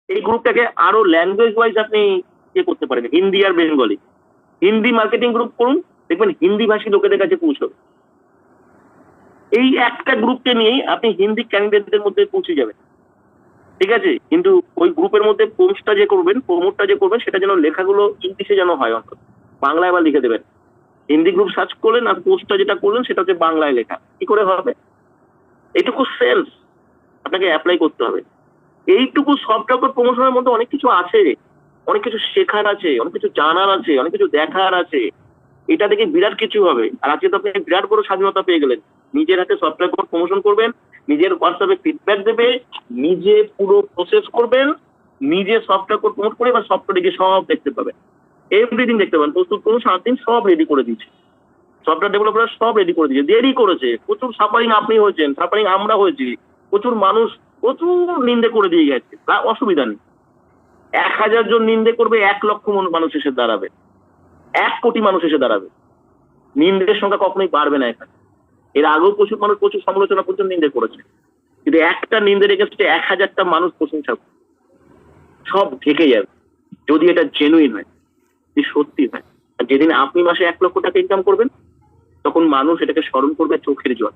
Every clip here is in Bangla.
এই গ্রুপটাকে আরো ল্যাঙ্গুয়েজ ওয়াইজ আপনি করতে পারেন, হিন্দি আর বেঙ্গলি। হিন্দি মার্কেটিং গ্রুপ করুন, দেখবেন হিন্দি ভাষী লোকেদের কাছে পৌঁছবে। এই একটা গ্রুপকে নিয়েই আপনি হিন্দি ক্যান্ডিডেটদের মধ্যে পৌঁছে যাবেন, ঠিক আছে? কিন্তু ওই গ্রুপের মধ্যে পোস্টটা যে করবেন, প্রমোটটা যে করবেন, সেটা যেন লেখাগুলো ইংলিশে যেন হয়, অন্তত বাংলায় আবার লিখে দেবেন। হিন্দি গ্রুপ সার্চ করলেন আর পোস্টটা যেটা করলেন সেটা হচ্ছে বাংলায় লেখা, কি করে হবে? এইটুকু সেলস আপনাকে অ্যাপ্লাই করতে হবে। এইটুকু সফটওয়্যার প্রমোশনের মধ্যে অনেক কিছু আছে, অনেক কিছু শেখার আছে, অনেক কিছু জানার আছে, অনেক কিছু দেখার আছে। এটা থেকে বিরাট কিছু হবে। আর আজকে তো আপনি বিরাট বড় স্বাধীনতা পেয়ে গেলেন। নিজের হাতে সফটওয়্যার কোড প্রমোশন করবেন, নিজের হোয়াটসঅ্যাপে ফিডব্যাক দেবে, নিজে পুরো প্রসেস করবেন, নিজে সফটওয়্যার কোড প্রমোট করে, বা সফটওয়্যারে সব দেখতে পাবেন, এভরিথিং দেখতে পাবেন। প্রস্তুত করুন, 7 দিন সব রেডি করে দিচ্ছে। সফটওয়্যার ডেভেলপার সব রেডি করে দিয়েছে, দেরি করেছে। প্রচুর সাফারিং আপনি হয়েছেন, সাফারিং আমরা হয়েছি, প্রচুর মানুষ প্রচুর নিন্দে করে দিয়ে গেছে, অসুবিধা নেই। 1000 জন নিন্দে করবে, 1 লক্ষ মানুষ এসে দাঁড়াবে, 1 কোটি মানুষ এসে দাঁড়াবে। নিন্দের সংখ্যা কখনোই বাড়বে না এখানে। এর আগেও প্রচুর মানুষ প্রচুর সমালোচনা, প্রচুর নিন্দে করেছে, কিন্তু একটা নিন্দের এগেন্স্টে 1000টা মানুষ প্রশংসা করবে। সব ঢেকে যাবে যদি এটা জেনুইন হয়, যদি সত্যি হয়। আর যেদিন আপনি মাসে 1 লক্ষ টাকা ইনকাম করবেন, তখন মানুষ এটাকে স্মরণ করবে চোখের জল,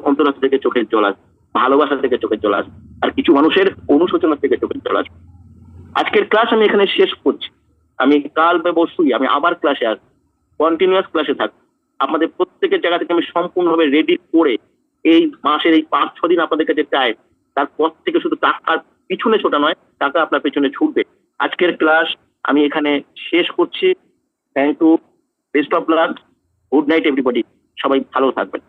অন্তরাত্মা থেকে চোখের জল আসবে, ভালোবাসা থেকে চোখের জল আসবে, আর কিছু মানুষের অনুশোচনা থেকে চোখের জল আসবে। আজকের ক্লাস আমি এখানে শেষ করছি। আমি কাল বা পরশুই আমি আবার ক্লাসে আসবো, কন্টিনিউয়াস ক্লাসে থাকবো। আপনাদের প্রত্যেকের জায়গা থেকে আমি সম্পূর্ণভাবে রেডি করে এই মাসের এই 5-6 দিন আপনাদের কাছে টাইম, তারপর থেকে শুধু টাকার পিছনে ছোটা নয়, টাকা আপনার পেছনে ছুটবে। আজকের ক্লাস আমি এখানে শেষ করছি। Thank you, best of luck, good night everybody, সবাই ভালো থাকবেন।